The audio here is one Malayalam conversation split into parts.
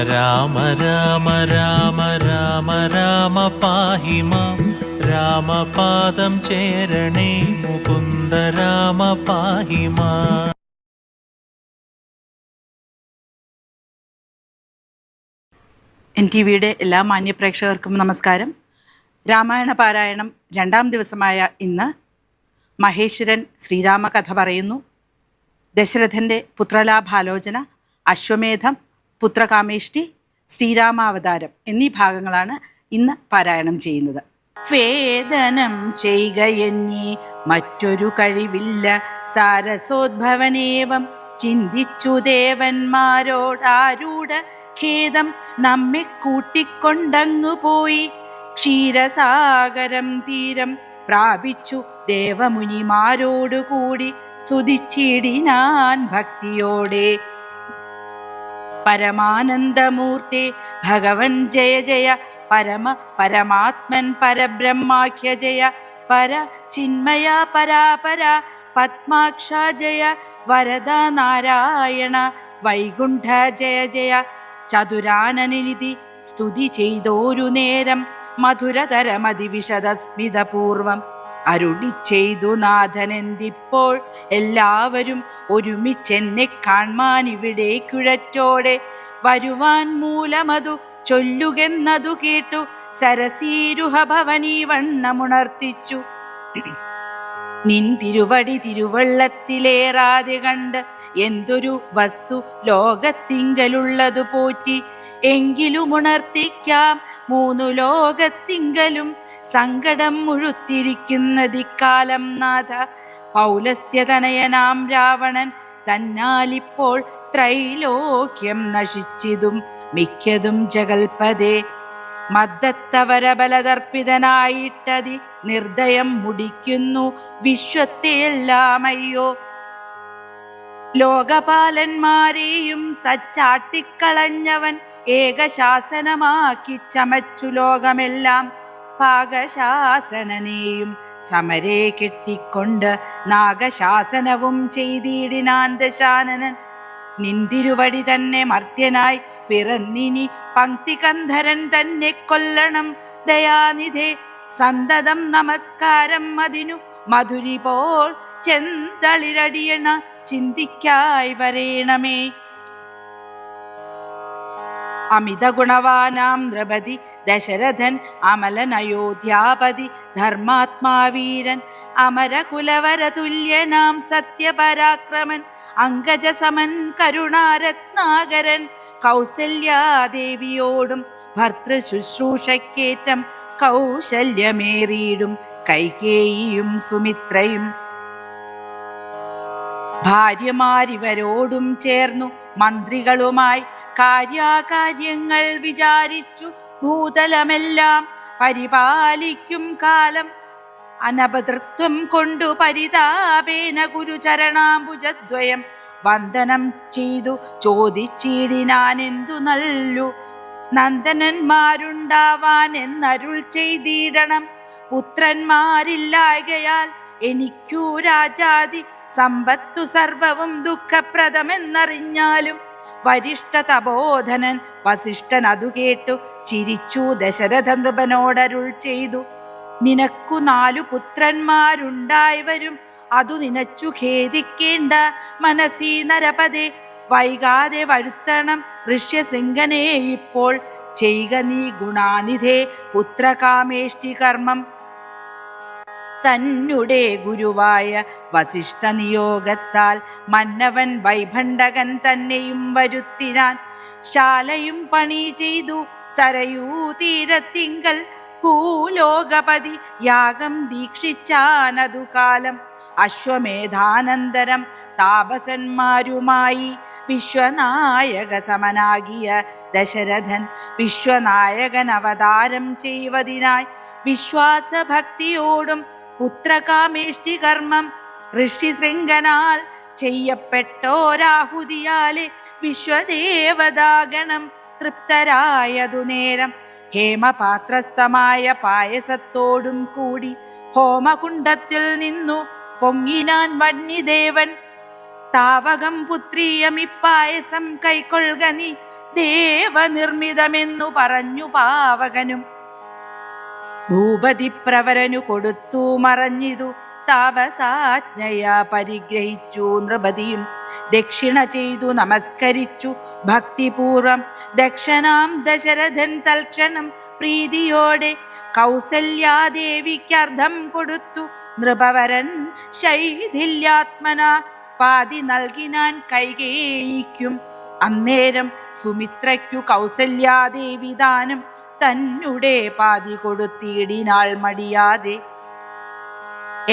രാമ രാമ രാമ രാമ രാമ പാഹി മാം രാമപാദം ചേരണേ മുകുന്ദ രാമ പാഹി മാം. NTVയുടെ എല്ലാ മാന്യപ്രേക്ഷകർക്കും നമസ്കാരം. രാമായണ പാരായണം 2-ാം ദിവസമായ ഇന്ന് മഹേശ്വരൻ ശ്രീരാമ കഥ പറയുന്നു. ദശരഥൻ്റെ പുത്രലാഭാലോചന, അശ്വമേധം, പുത്രകാമേഷ്ടി, ശ്രീരാമാവതാരം എന്നീ ഭാഗങ്ങളാണ് ഇന്ന് പാരായണം ചെയ്യുന്നത്. വേദനം ചെയ്യുകയെന്നീ മറ്റൊരു കഴിവില്ല, സാരസോദ്ഭവനേവം ചിന്തിച്ചു ദേവന്മാരോടാരൂഢ ഖേദം നമ്മെ കൂട്ടിക്കൊണ്ടങ്ങു പോയി. ക്ഷീരസാഗരം തീരം പ്രാപിച്ചു ദേവമുനിമാരോടുകൂടി സ്തുതിച്ചിടിനാൻ ഭക്തിയോടെ. പരമാനന്ദമൂർത്തെ ഭഗവൻ ജയ ജയ, പരമാത്മൻ പരബ്രഹ്മാഖ്യ ജയ, പര ചിന്മയ പരാപര പത്മാക്ഷ ജയ, വരദ നാരായണ വൈകുണ്ഠ ജയ ജയ. ചതുരാനനിധി സ്തുതി ചെയ്തോരു നേരം മധുരതരമതിവിശദസ്മിതപൂർവം അരുളി ചെയ്തു നാഥനെന്തിപ്പോൾ എല്ലാവരും ഒരുമിച്ചെന്നെ കാൺമാൻ ഇവിടെ കുഴറ്റോടെ വരുവാൻ മൂലമതു ചൊല്ലുകെന്നതു കേട്ടു സരസീരുഹ ഭവനീ വണ്ണമുണർത്തിച്ചു. നിൻ തിരുവടി തിരുവള്ളത്തിലേറാതെ കണ്ട് എന്തൊരു വസ്തു ലോകത്തിങ്കലുള്ളതു പോറ്റി. എങ്കിലും ഉണർത്തിക്കാം 3 ലോകത്തിങ്കലും സങ്കടം മുഴുത്തിരിക്കുന്നതിക്കാലം നാഥ. പൗലസ്ത്യതനയനാം രാവണൻ തന്നാലിപ്പോൾ ത്രൈലോക്യം നശിച്ചിതും മിക്കതും ജഗൽപദേ. മദ്ദത്തവരബലതർപ്പിതനായിട്ടതി നിർദ്ദയം മുടിക്കുന്നു വിശ്വത്തെയെല്ലാം അയ്യോ. ലോകപാലന്മാരെയും തച്ചാട്ടിക്കളഞ്ഞവൻ ഏകശാസനമാക്കി ചമച്ചു ലോകമെല്ലാം. പാകശാസനനെയും സമരെ കെട്ടിക്കൊണ്ട് നാഗശാസനവും ചെയ്തിടിനാൻ ദശാനനൻ. നിന്തിരുവടി തന്നെ മർത്യനായി പിറന്നിനി പങ്ക്തികന്ധരൻ തന്നെ കൊല്ലണം ദയാനിധേ. സന്തതം നമസ്കാരം അതിനു മധുരി പോൽ ചെന്തളിരടിയണ ചിന്തിക്കായി വരേണമേ. അമിത ഗുണവാനാം നൃപതി ദശരഥൻ അമലൻ അയോധ്യാപതി ധർമാത്മാവീരൻ അമരകുലവരതുല്യനാം സത്യപരാക്രമൻ അങ്കജസമൻ കരുണാരത്നാകരൻ കൗസല്യാദേവിയോടും ഭർതൃശുശ്രൂഷക്കേറ്റം കൗശല്യമേറിയിടും കൈകേയിയും സുമിത്രയും ഭാര്യമാരിവരോടും ചേർന്നു മന്ത്രികളുമായി കാര്യാകാര്യങ്ങൾ വിചാരിച്ചു ഭൂതലമെല്ലാം പരിപാലിക്കും കാലം. അനപതൃത്വം കൊണ്ടു പരിതാപേന ഗുരുചരണാംബുജദ്വയം വന്ദനം ചെയ്തു ചോദിച്ചിടിനാനെന്തു നല്ലു നന്ദനന്മാരുണ്ടാവാൻ എന്നരുൾ ചെയ്തിടണം. പുത്രന്മാരില്ലായകയാൽ എനിക്കു രാജാതി സമ്പത്തു സർവവും ദുഃഖപ്രദമെന്നറിഞ്ഞാലും. വരിഷ്ഠ തപോധനൻ വസിഷ്ഠൻ അതു കേട്ടു ചിരിച്ചു ദശരഥ നൃപനോടരുൾ ചെയ്തു. നിനക്കു 4 പുത്രന്മാരുണ്ടായി വരും, അതു നിനച്ചു ഖേദിക്കേണ്ട മനസീ നരപദേ. വൈകാതെ വരുത്തണം ഋഷ്യശൃംഖനെ ഇപ്പോൾ ചെയ്യുക നീ ഗുണാനിധേ പുത്രകാമേഷ്ടി കർമ്മം. തന്നെ ഗുരുവായ വസിഷ്ഠ നിയോഗത്താൽ മന്നവൻ വൈഭണ്ഡകൻ തന്നെയും വരുത്തിനാൻ. ശാലയും പണി ചെയ്തു സരയൂ തീരത്തിങ്കൽ ഭൂലോകപതി യാഗം ദീക്ഷിച്ചാനതു കാലം. അശ്വമേധാനന്തരം താപസന്മാരുമായി വിശ്വനായക സമനാകിയ ദശരഥൻ വിശ്വനായകൻ അവതാരം ചെയ്വതിനായി വിശ്വാസഭക്തിയോടും പുത്രകാമേഷ്ടി കർമ്മം ഋഷിശൃംഖനാൽ ചെയ്യപ്പെട്ടോരാഹുതിയാലെ വിശ്വദേവതാഗണം തൃപ്തരായതു നേരം. ഹേമപാത്രസ്ഥമായ പായസത്തോടും കൂടി ഹോമകുണ്ഡത്തിൽ നിന്നു പൊങ്ങിനാൻ വന്യദേവൻ. താവകം പുത്രീയമിപ്പായസം കൈക്കൊള്ളുക നീ, ദേവനിർമ്മിതമെന്നു പറഞ്ഞു പാവകനും. ഭൂപതിപ്രവരനു കൊടുത്തു മറഞ്ഞിതു താപസാജ്ഞയാ പരിഗ്രഹിച്ചു നൃപതിയും. ദക്ഷിണ ചെയ്തു നമസ്കരിച്ചു ഭക്തിപൂർവം ദക്ഷനാം ദശരഥൻ തൽക്ഷണം പ്രീതിയോടെ കൗസല്യാദേവിക്കർദ്ധം കൊടുത്തു നൃപവരൻ ശൈഥില്യാത്മന പാതി നൽകിനാൻ കൈകേയിക്കും. അന്നേരം സുമിത്രയ്ക്കു കൗസല്യാദേവി ദാനം തന്നെ പാതി കൊടുത്തിടിനാൾ മടിയാതെ.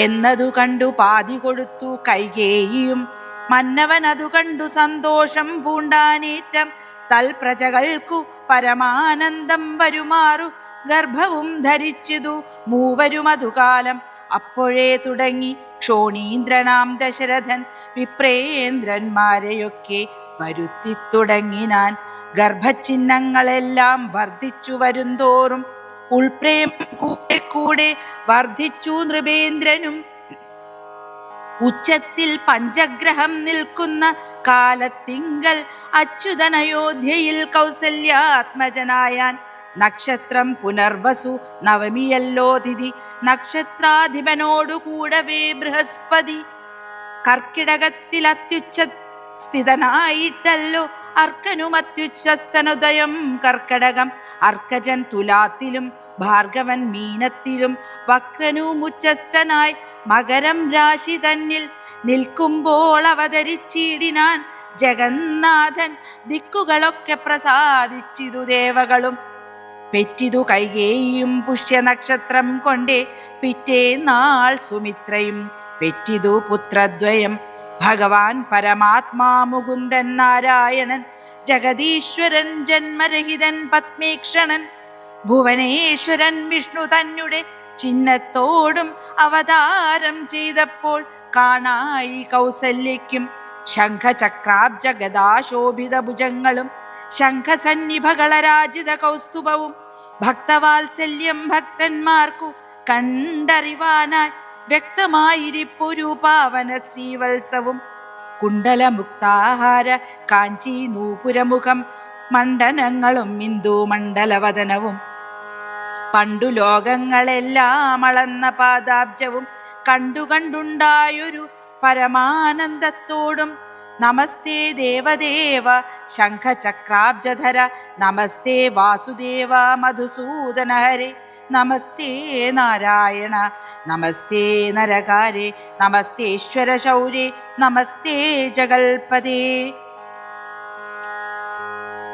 എന്നതു കണ്ടു പാതി കൊടുത്തു കൈകേയിയും. മന്നവൻ അതു കണ്ടു സന്തോഷം പൂണ്ടാനേറ്റം. തൽപ്രജകൾക്കു പരമാനന്ദം വരുമാറു ഗർഭവും ധരിച്ചിതു മൂവരും അതുകാലം. അപ്പോഴേ തുടങ്ങി ക്ഷോണീന്ദ്രനാം ദശരഥൻ വിപ്രേന്ദ്രന്മാരെയൊക്കെ വരുത്തി തുടങ്ങിനാൻ. ഗർഭചിഹ്നങ്ങളെല്ലാം വർദ്ധിച്ചു വരുന്തോറും ഉൾപ്രേമം കൂടെ കൂടെ വർദ്ധിച്ചു നൃപേന്ദ്രനും. ഉച്ചത്തിൽ പഞ്ചഗ്രഹം നിൽക്കുന്ന കാലത്തിങ്കൽ അച്യുതൻ അയോധ്യയിൽ കൗസല്യാത്മജനായാൻ. നക്ഷത്രം പുനർവസു നവമിയല്ലോ തിഥി. നക്ഷത്രാധിപനോടു കൂടവേ ബൃഹസ്പതി. കർക്കിടകത്തിൽ അത്യുച്ഛ സ്ഥിതനായിട്ടല്ലോ അർക്കനും അത്യുച്ഛസ്തനുദയം കർക്കടകം. അർക്കജൻ തുലാത്തിലും ഭാർഗവൻ മീനത്തിലും വക്രനും ഉച്ചസ്ഥനായി മകരം രാശി തന്നിൽ നിൽക്കുമ്പോൾ അവതരിച്ചിടിനാൻ ജഗന്നാഥൻ. ദിക്കുകളൊക്കെ പ്രസാദിച്ചിതു ദേവകളും. പെറ്റിതു കൈകേയിയും പുഷ്യനക്ഷത്രം കൊണ്ടേ പിറ്റേ നാൾ സുമിത്രയും പെറ്റിതു പുത്രദ്വയം. ഭഗവാൻ പരമാത്മാ മുകുന്ദൻ നാരായണൻ ജഗദീശ്വരൻ ജന്മരഹിതൻ പത്മേക്ഷണൻ. ഭുവനേശ്വരൻ വിഷ്ണു തന്നെ ചിഹ്നത്തോടും അവതാരം ചെയ്തപ്പോൾ കാണായി കൗസല്യയ്ക്കും. ശംഖചക്രാബ്ജ ഗദാശോഭിത ഭുജങ്ങളും ശംഖസന്നിഭകളരാജിത കൗസ്തുഭവും ഭക്തവാത്സല്യം ഭക്തന്മാർക്കു കണ്ടറിവാനായി വ്യക്തമായിരിപ്പൊരു പാവന ശ്രീവത്സവും. കുണ്ടലമുക്താഹാര കാഞ്ചി നൂപുരമുഖം മണ്ഡനങ്ങളും ഇന്ദു മണ്ഡലവദനവും പണ്ടു ലോകങ്ങളെല്ലാം അളന്ന പാദാബ്ജവും കണ്ടുകണ്ടുണ്ടായൊരു പരമാനന്ദത്തോടും. നമസ്തേ ദേവദേവ ശംഖചക്രാബ്ജധര നമസ്തേ വാസുദേവ മധുസൂദന ഹരേ നമസ്തേ നാരായണ നമസ്തേ നരകാരേ നമസ്തേശ്വര ശൗരേ നമസ്തേ ജഗൽപദേ.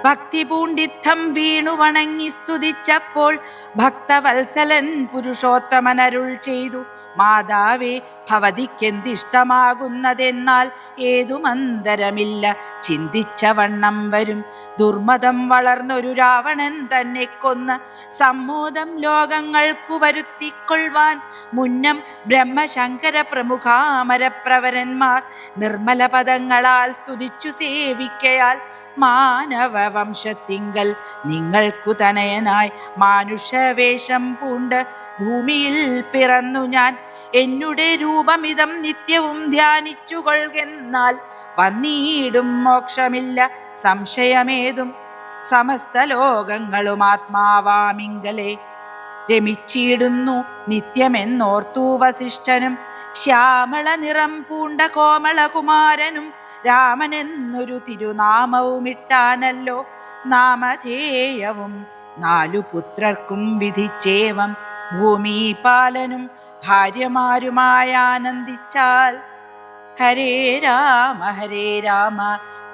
ഭക്തി പൂണ്ടിത്തം വീണു വണങ്ങി സ്തുതിച്ചപ്പോൾ ഭക്തവത്സലൻ പുരുഷോത്തമനരുൾ ചെയ്തു. മാതാവേ, ഭവതിക്കെന്തിഷ്ടമാകുന്നതെന്നാൽ ഏതുമന്തരമില്ല, ചിന്തിച്ച വണ്ണം വരും. ദുർമതം വളർന്നൊരു രാവണൻ തന്നെ കൊന്ന് സമ്മോദം ലോകങ്ങൾക്കു വരുത്തിക്കൊള്ളുവാൻ മുന്നം ബ്രഹ്മശങ്കര പ്രമുഖാമരപ്രവരന്മാർ നിർമ്മല പദങ്ങളാൽ സ്തുതിച്ചു സേവിക്കയാൽ മാനവവംശത്തിങ്കൽ നിങ്ങൾക്കു തനയനായി മാനുഷവേഷം പൂണ്ട് ഭൂമിയിൽ പിറന്നു ഞാൻ. എന്നുടെ രൂപമിതം നിത്യവും ധ്യാനിച്ചുകൊള്ളുകെന്നാൽ വന്നീടും മോക്ഷമില്ല സംശയമേതും. സമസ്ത ലോകങ്ങളും ആത്മാവാമിങ്കലെ രമിച്ചിടുന്നു നിത്യമെന്നോർത്തു വസിഷ്ഠനും. ശ്യാമള നിറം പൂണ്ട കോമളകുമാരനും രാമനെന്നൊരു തിരുനാമവുമിട്ടാനല്ലോ. നാമധേയവും 4 പുത്രർക്കും വിധിച്ചേവം ഭൂമിപാലനും ഭാര്യമാരുമായി ഹരേ രാമ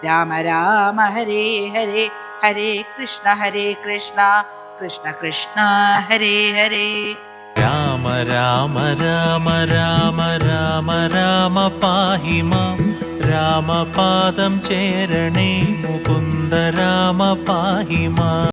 രാമ രാമ ഹരേ ഹരേ, ഹരേ കൃഷ്ണ കൃഷ്ണ കൃഷ്ണ ഹരേ ഹരേ. രാമ രാമ രാമ രാമ രാമ രാമ പാഹി മാം. രാമപാദം ചേരണേ മുകുന്ദ രാമ പാഹി മാം.